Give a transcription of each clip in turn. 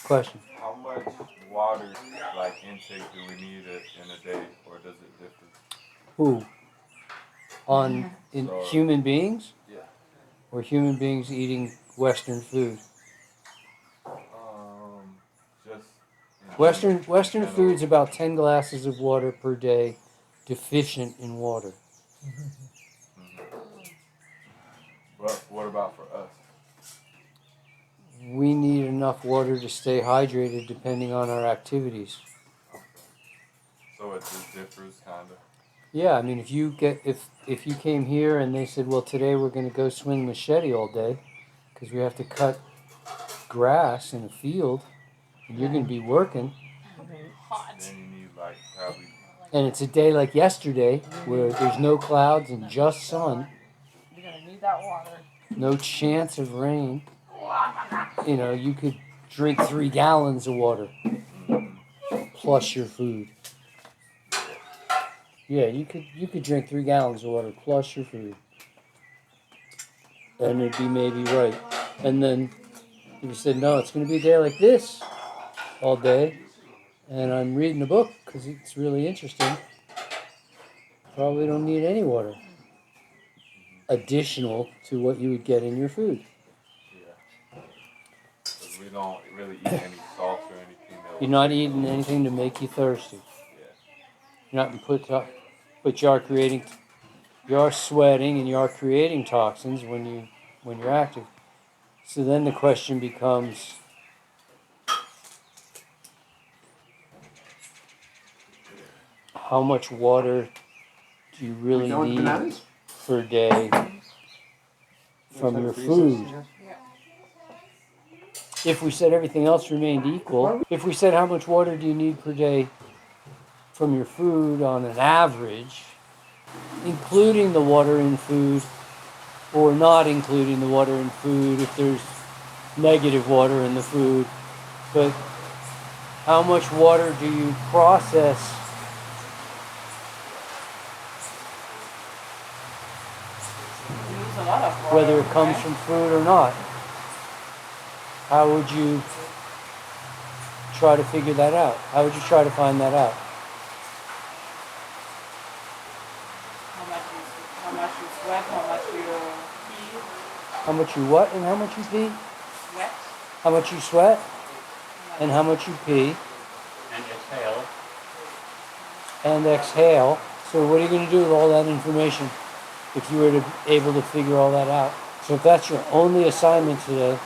Question. How much water, like, intake do we need in a day, or does it differ? Who? In So, human beings? yeah. Or human beings eating Western food? Just Western general. food's about 10 glasses of water per day, deficient in water. But what about for us? We need enough water to stay hydrated depending on our activities. Okay. So it just differs, kind of. Yeah, I mean, if you came here and they said, well, today we're going to go swing machete all day because we have to cut grass in a field, and you're going to be working. Then you need, like, probably. And it's a day like yesterday where there's no clouds and just sun. You're going to need that water. No chance of rain. You know, you could drink 3 gallons of water plus your food. Yeah, you could drink 3 gallons of water plus your food. And it'd be maybe right. And then if you said, no, it's going to be a day like this all day, and I'm reading a book because it's really interesting, probably don't need any water additional to what you would get in your food. Yeah. Because we don't really eat any salt or anything. You're not eating anything to make you thirsty. Yeah. You're not but you are sweating and you are creating toxins when you're active. So then the question becomes, how much water do you really need per day from your food? If we said everything else remained equal, if we said how much water do you need per day from your food on an average, including the water in food or not including the water in food if there's negative water in the food, but how much water do you process A lot of water, whether it comes from food or not? How would you try to figure that out? How would you try to find that out? How much you sweat, how much you pee. How much you what and how much you pee? Sweat. How much you sweat and how much you pee. And exhale. And exhale. So what are you going to do with all that information if you were to be able to figure all that out? So if that's your only assignment today,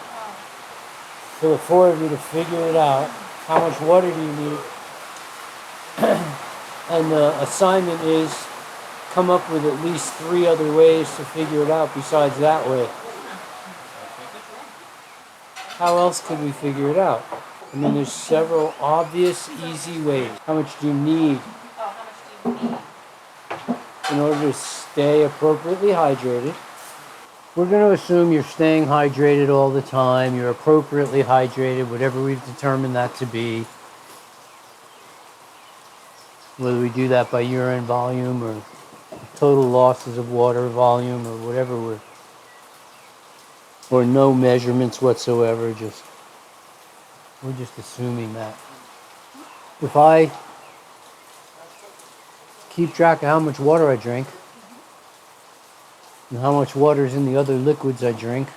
for the 4 of you to figure it out, how much water do you need? And the assignment is come up with at least 3 other ways to figure it out besides that way. How else could we figure it out? I mean, there's several obvious, easy ways. How much do you need in order to stay appropriately hydrated? We're going to assume you're staying hydrated all the time. You're appropriately hydrated, whatever we've determined that to be. Whether we do that by urine volume or total losses of water volume or whatever or no measurements whatsoever, we're just assuming that. If I keep track of how much water I drink and how much water is in the other liquids I drink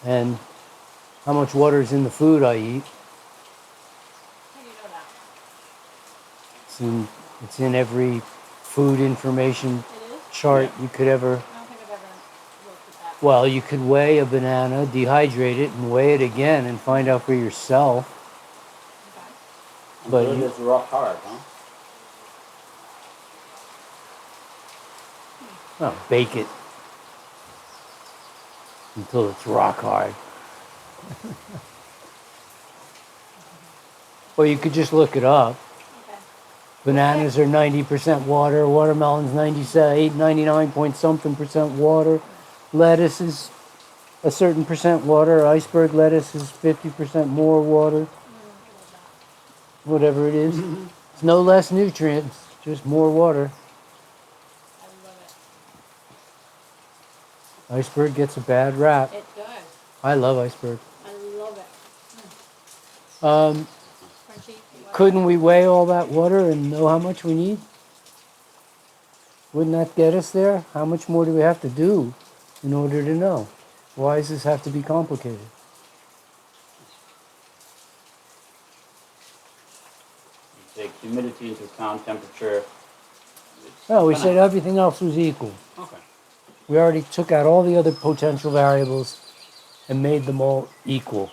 and how much water is in the food I eat, it's in every food information chart you could ever. I don't think I've ever looked at that. Well, you could weigh a banana, dehydrate it, and weigh it again and find out for yourself. Okay. But So it's rock hard, huh? oh, bake it until it's rock hard. Or you could just look it up. Okay. Bananas are 90% water, watermelon's 99 point something percent water, lettuce is a certain percent water, iceberg lettuce is 50% more water, whatever it is. It's no less nutrients, just more water. I love it. Iceberg gets a bad rap. It does. I love iceberg. I love it. Crunchy. Couldn't we weigh all that water and know how much we need? Wouldn't that get us there? How much more do we have to do in order to know? Why does this have to be complicated? You take humidity into account, temperature. No, we said everything else was equal. Okay. We already took out all the other potential variables and made them all equal.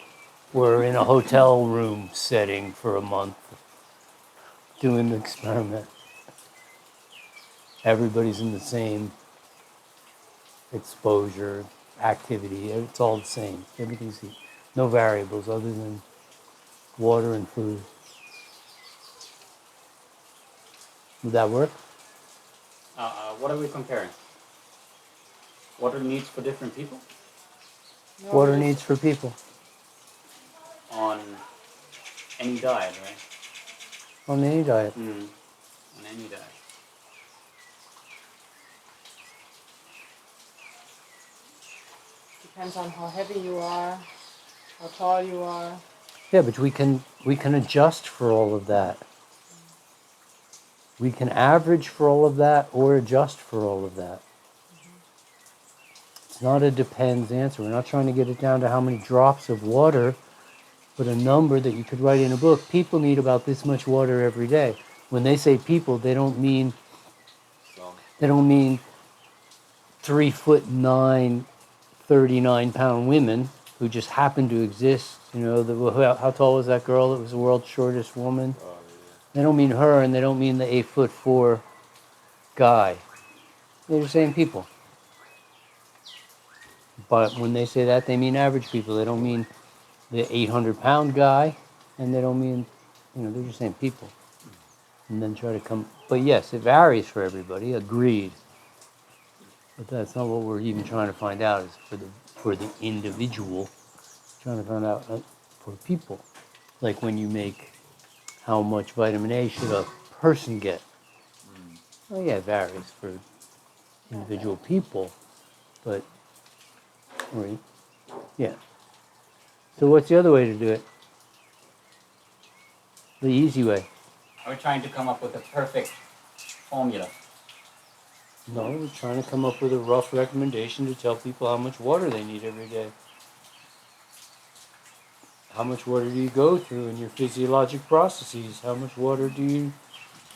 We're in a hotel room setting for a month doing the experiment. Everybody's in the same exposure, activity. It's all the same. Everything's equal. No variables other than water and food. Would that work? What are we comparing? Water needs for different people? Water needs for people On any diet, right? on any diet. On any diet. Depends on how heavy you are, how tall you are. Yeah, but we can adjust for all of that. We can average for all of that or adjust for all of that. It's not a depends answer. We're not trying to get it down to how many drops of water, but a number that you could write in a book. People need about this much water every day. When they say people, they don't mean 3'9", 39-pound women who just happen to exist. You know, how tall was that girl that was the world's shortest woman? Oh, yeah. They don't mean her, and they don't mean the 8'4" guy. They're the same people. But when they say that, they mean average people. They don't mean the 800-pound guy, and they don't mean, they're the same people. And then try to come. But yes, it varies for everybody. Agreed. But that's not what we're even trying to find out. Is for the individual, trying to find out for people. Like when you make how much vitamin A should a person get. Well, yeah, it varies for individual people, but right, yeah. So what's the other way to do it? The easy way. Are we trying to come up with a perfect formula? No, we're trying to come up with a rough recommendation to tell people how much water they need every day. How much water do you go through in your physiologic processes? How much water do you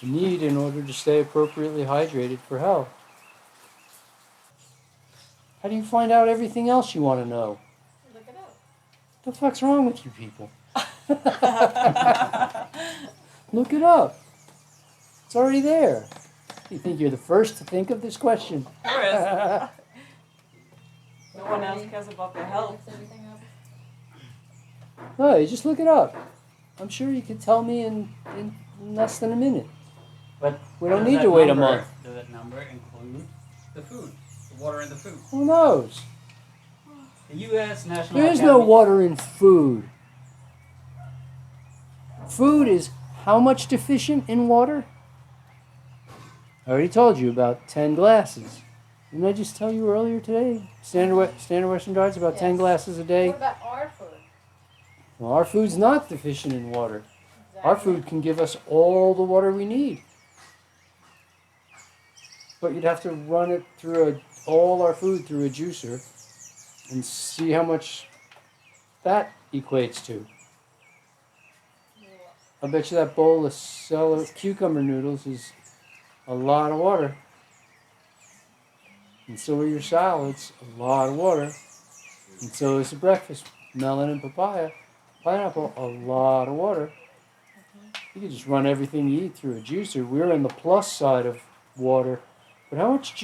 need in order to stay appropriately hydrated for health? How do you find out everything else you want to know? Look it up. The fuck's wrong with you people? Look it up. It's already there. You think you're the first to think of this question? No one else cares about their health. No, you just look it up. I'm sure you could tell me in less than a minute. But we don't need to wait a month. Does that number include the food? The water in the food? Who knows? The U.S. National There is Academy. no water in food. Food is how much deficient in water? I already told you about 10 glasses. Didn't I just tell you earlier today? Standard Western diet's about 10 glasses a day. What about our food? Well, our food's not deficient in water. Our food can give us all the water we need. But you'd have to run it through all our food through a juicer and see how much that equates to. I bet you that bowl of cucumber noodles is a lot of water. And so are your salads, a lot of water. And so is the breakfast, melon and papaya. Pineapple, a lot of water. You can just run everything you eat through a juicer. We're on the plus side of water. But how much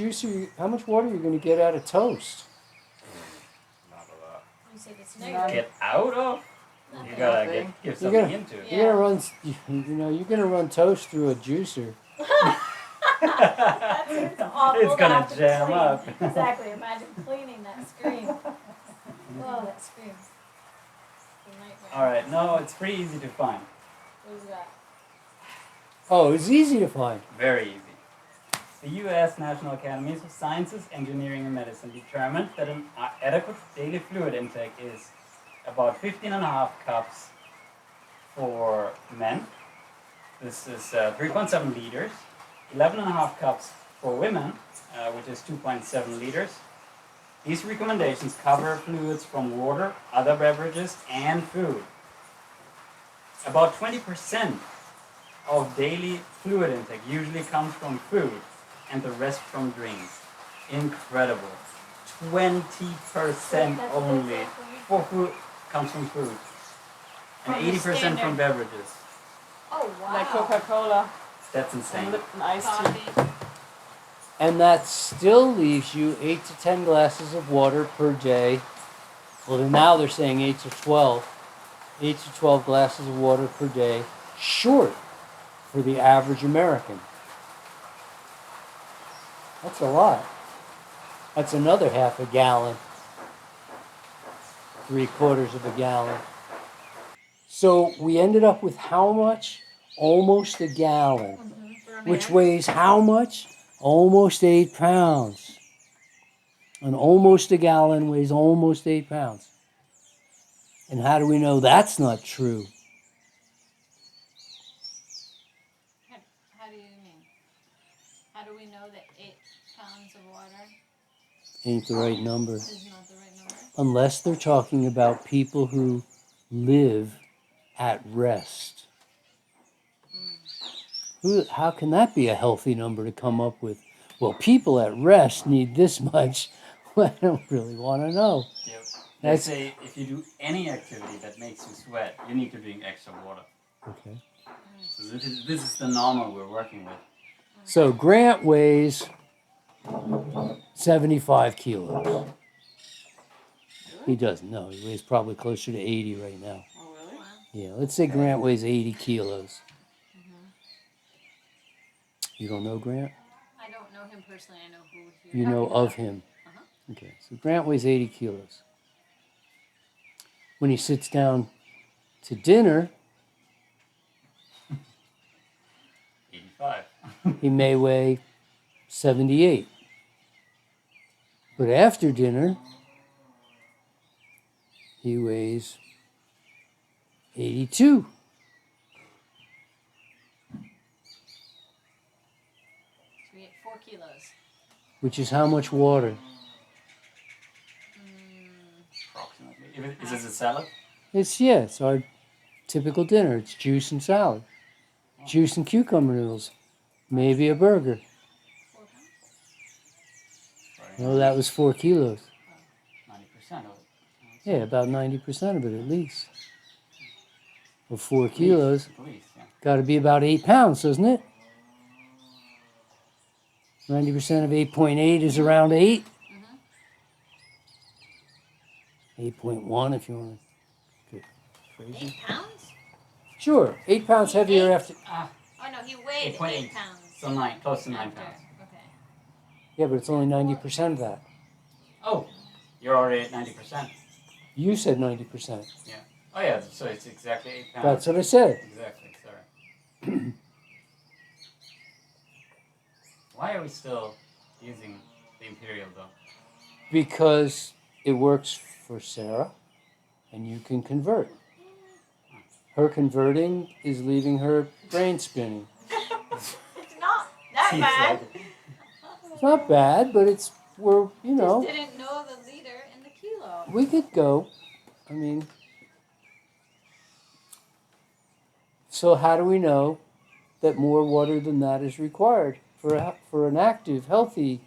water are you going to get out of toast? Not a lot. You said it's negative. Get out of? You gotta give something into it. You're gonna run toast through a juicer. That's awful. It's gonna to have to jam clean. up. Exactly. Imagine cleaning that screen. Oh, that screen. It's a nightmare. Alright, no, it's pretty easy to find. What is that? Oh, it's easy to find. Very easy. The U.S. National Academies of Sciences, Engineering and Medicine determined that an adequate daily fluid intake is about 15.5 cups for men. This is 3.7 liters, 11.5 cups for women, which is 2.7 liters. These recommendations cover fluids from water, other beverages, and food. About 20% of daily fluid intake usually comes from food, and the rest from drinks. Incredible. 20% only for food comes from food, and From the 80% from standard. beverages. Oh, wow. Like Coca-Cola That's and insane. Lipton iced tea. Coffee. And that still leaves you 8 to 10 glasses of water per day. Well, now they're saying 8 to 12. 8 to 12 glasses of water per day short for the average American. That's a lot. That's another half a gallon. 3/4 of a gallon. So we ended up with how much? Almost a gallon. For a Which man. weighs how much? Almost 8 pounds. And almost a gallon weighs almost 8 pounds. And how do we know that's not true? How do you mean? How do we know that 8 pounds of water Ain't the right number. is not the right number? Unless they're talking about people who live at rest. How can that be a healthy number to come up with? Well, people at rest need this much. Well, I don't really want to know. Yep. They say if you do any activity that makes you sweat, you need to drink extra water. Okay. So this is the normal we're working with. So Grant weighs 75 kilos. He doesn't know. He weighs probably closer to 80 right now. Oh, really? Wow. Yeah, let's say Grant weighs 80 kilos. You don't know Grant? I don't know him personally. I know who you're You know talking of about. him. Uh-huh. Okay, so Grant weighs 80 kilos. When he sits down to dinner, 85. he may weigh 78. But after dinner, he weighs 82. So we ate 4 kilos. Which is how much water? Approximately. Is this a salad? It's our typical dinner. It's juice and salad. Juice and cucumber noodles. Maybe a burger. 4 pounds? No, that was 4 kilos. 90% of it. Yeah, about 90% of it at least. Well, 4 kilos. At least, yeah. Got to be about 8 pounds, doesn't it? 90% of 8.8 is around 8. 8.1 if you want to get 8 crazy. pounds? Sure, 8 pounds He heavier ate- after. Oh no, he weighed 8.8. 8 pounds. So close to 9 after. pounds. Okay. Yeah, but it's only 90% of that. Oh, you're already at 90%. You said 90%. Oh yeah, so it's exactly 8 pounds. That's what I said. Exactly, sorry. Why are we still using the imperial though? Because it works for Sarah and you can convert. Her converting is leaving her brain spinning. It's not that bad. It's not bad, but we're, you know, Just didn't know the liter and the kilo. we could go. I mean, so how do we know that more water than that is required for an active, healthy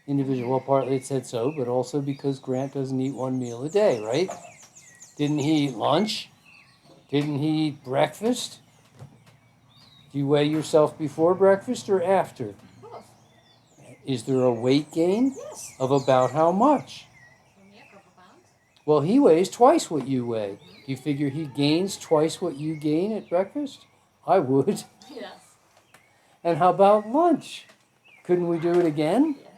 individual? Well, partly it said so, but also because Grant doesn't eat one meal a day, right? Didn't he eat lunch? Didn't he eat breakfast? Do you weigh yourself before breakfast or after? Both. Is there a weight gain? Yes. Of about how much? For me, a couple pounds. Well, he weighs twice what you weigh. Do you figure he gains twice what you gain at breakfast? I would. Yes. And how about lunch? Couldn't we do it again? Yes.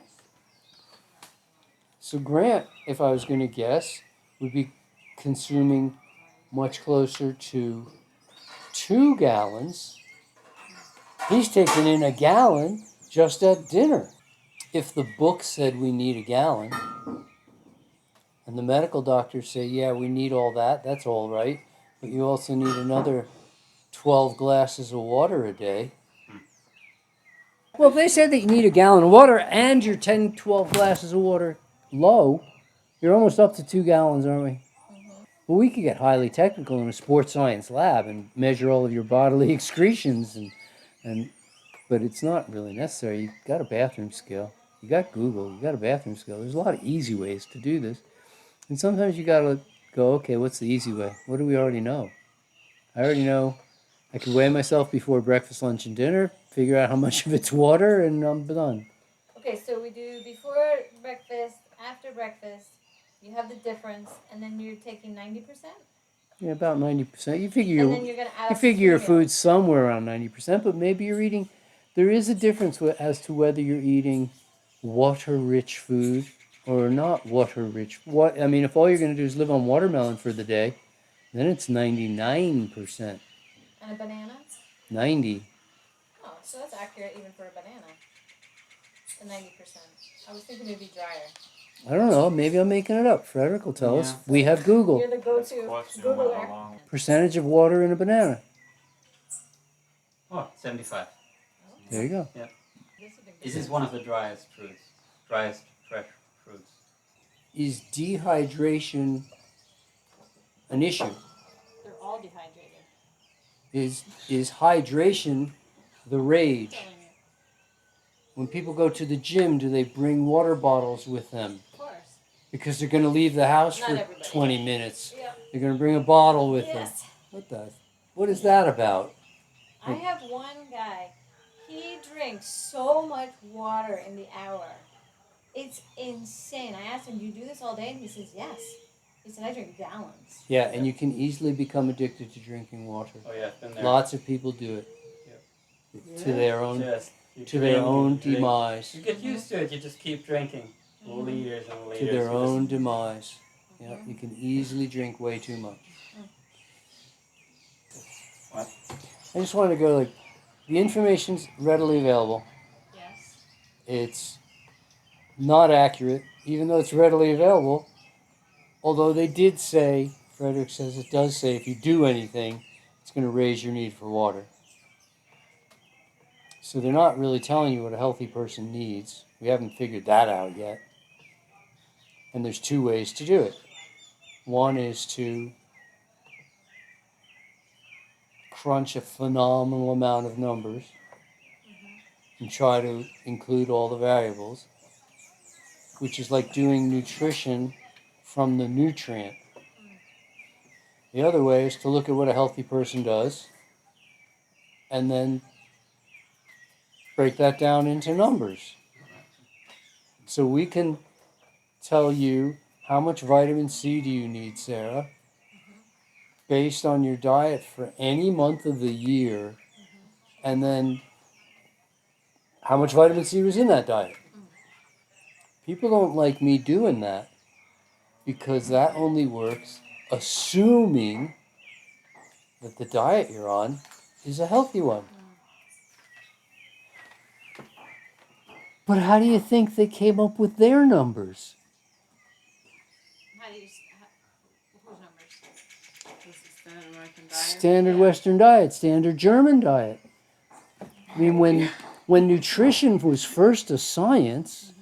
So Grant, if I was going to guess, would be consuming much closer to 2 gallons. He's taking in a gallon just at dinner. If the book said we need a gallon, and the medical doctors say, yeah, we need all that, that's all right, But you also need another 12 glasses of water a day. Well, if they said that you need a gallon of water and you're 10, 12 glasses of water low, you're almost up to 2 gallons, aren't we? Well, we could get highly technical in a sports science lab and measure all of your bodily excretions, but it's not really necessary. You've got a bathroom scale. You got Google. You got a bathroom scale. There's a lot of easy ways to do this. And sometimes you got to go, okay, what's the easy way? What do we already know? I already know I could weigh myself before breakfast, lunch, and dinner, figure out how much of it's water, and I'm done. Okay, so we do before breakfast, after breakfast, you have the difference, and then you're taking 90%? Yeah, about 90%. You figure And your then you're going to add you up figure to your 3 meals. food's somewhere around 90%, but maybe you're eating. There is a difference as to whether you're eating water-rich food or not water-rich. What I mean, if all you're going to do is live on watermelon for the day, then it's 99%. And a banana? 90. Oh, so that's accurate even for a banana. The 90%. I was thinking it'd be drier. I don't know. Maybe I'm making it up. Frederick will tell us. We have Google. You're the go-to Question Googler. went along. Percentage of water in a banana. Oh, 75. There you go. This is one of the driest fruits. Driest fresh fruits. Is dehydration an issue? They're all dehydrated. Is hydration the rage? Telling you. When people go to the gym, do they bring water bottles with them? Of course. Because they're going to leave the house Not for everybody. 20 minutes. Yep. They're going to bring a bottle with Yes. them. What is that about? I have one guy. He drinks so much water in the hour. It's insane. I asked him, do you do this all day? And he says, yes. He said, I drink gallons. Yeah, and you can easily become addicted to drinking water. Oh yeah, been there. Lots of people do it. Yep. To their own Just, you to their drink own and drink. demise. You get used to it. You just keep drinking liters and liters. To their You own demise. Yeah, you can easily drink way too much. What? I just wanted to go like, the information's readily available. Yes. It's not accurate, even though it's readily available. Although they did say, Frederick says it does say, if you do anything, it's going to raise your need for water. So they're not really telling you what a healthy person needs. We haven't figured that out yet. And there's 2 ways to do it. One is to crunch a phenomenal amount of numbers and try to include all the variables, which is like doing nutrition from the nutrient. The other way is to look at what a healthy person does and then break that down into numbers. So we can tell you how much vitamin C do you need, Sarah, based on your diet for any month of the year, and then how much vitamin C was in that diet. People don't like me doing that because that only works assuming that the diet you're on is a healthy one. But how do you think they came up with their numbers? How do you, whose numbers? This is standard American diet. Standard Western diet, standard German diet. I mean, when nutrition was first a science,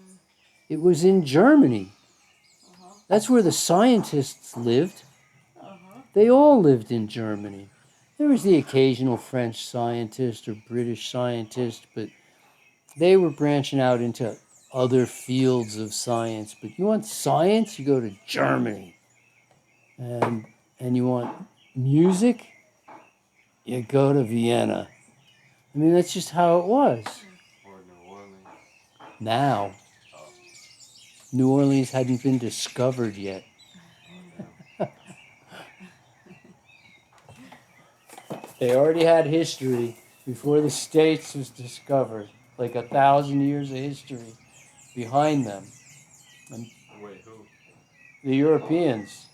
it was in Germany. That's where the scientists lived. They all lived in Germany. There was the occasional French scientist or British scientist, but they were branching out into other fields of science. But you want science, you go to Germany. And you want music, you go to Vienna. I mean, that's just how it was. Or New Orleans. Now, New Orleans hadn't been discovered yet. They already had history before the States was discovered, like 1,000 years of history behind them. And Wait, who? the Europeans.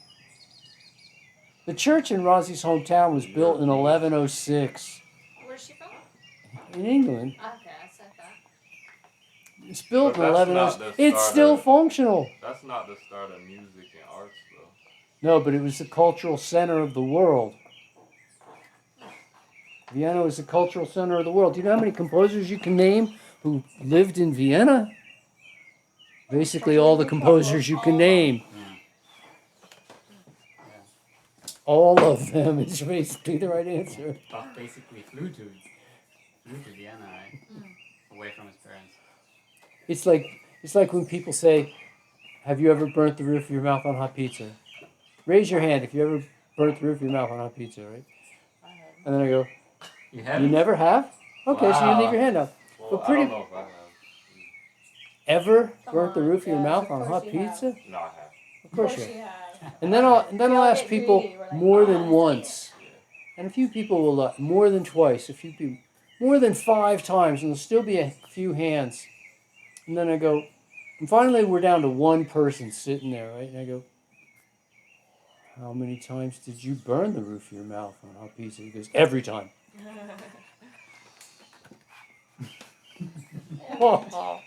The church in Rosie's hometown was built in 1106 Where's she from? in England. Okay, I said that. It's built But in that's 1106. not the It's start still of- functional. That's not the start of music and arts, though. No, but it was the cultural center of the world. Vienna was the cultural center of the world. Do you know how many composers you can name who lived in Vienna? Basically all the composers you can name. All of them is basically the right answer. Bach basically flew to Vienna, right? Away from his parents. It's like when people say, have you ever burnt the roof of your mouth on hot pizza? Raise your hand if you ever burnt the roof of your mouth on hot pizza, right? And then I go, you never have? Okay, so you leave your hand up. Well, But pretty- I don't know if I have. Ever Come burnt the on, roof of your yes, mouth of on course hot you pizza? No, I have. Of course you have. you have. And then I'll ask get people greedy. We're like, more than "Ah, once. And a few people will more than twice, a few people, more than 5 times, and there'll still be a few hands. And then I go, and finally we're down to one person sitting there, right? And I go, how many times did you burn the roof of your mouth on hot pizza? He goes, every time. Oh,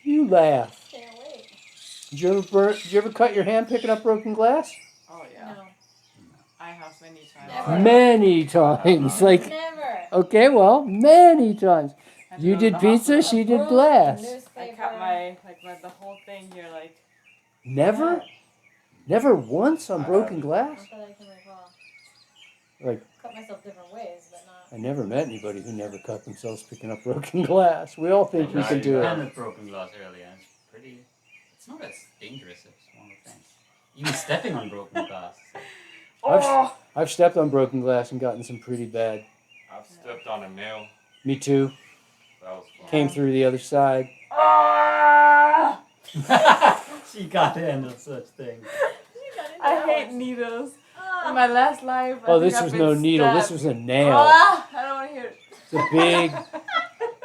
you laugh. Can't wait. Did you ever cut your hand picking up broken glass? Oh yeah, No. I have many times. Never. Many times. Like, Never. okay, well, many times. Had to You go to did the pizza, hospital. she did Broke glass. newspaper. I cut my the whole thing here like. Never? Never once on broken glass? Not that I can recall. Like, Cut myself different ways, but not. I never met anybody who never cut themselves picking up broken glass. We all think we Right, can do yeah. it. With broken glass earlier. It's not as dangerous as one would think. Even stepping on broken glass. I've stepped on broken glass and gotten some pretty bad. I've stepped on a nail. Me too. That was fun. Came through the other side. Ah! She got the end of such things. I hate needles. Ah. In my last life. I Oh, think this I've was been no needle. This stabbed. was a nail. Ah, I don't want to hear it. It's a big,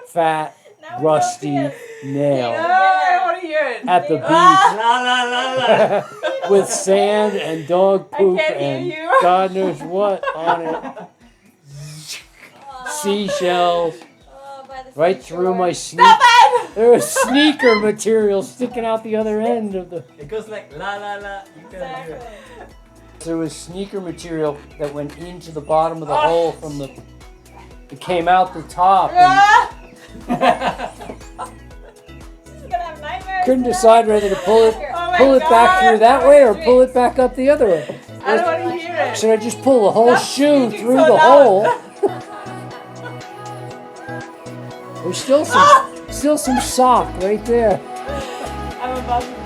fat, Now we rusty know nail Ah, I don't want to hear it. at the beach Ah! La la la la. with sand and dog I poop can't hear and you. God knows what on it. Seashells by the right seashore. through my sneak. Stop it! There was sneaker material sticking out the other end of the. It goes like la la la. You can hear Exactly. it. There was sneaker material that went into the bottom of the hole from the. It came out the top. And Ah! She's gonna have nightmares couldn't tonight. decide whether to pull it, Oh my pull it back God. through that way or pull it back up the other way. I don't want to hear it. Should I just pull the whole Stop shoe speaking through so the loud. hole? There's still some sock right there. I'm about to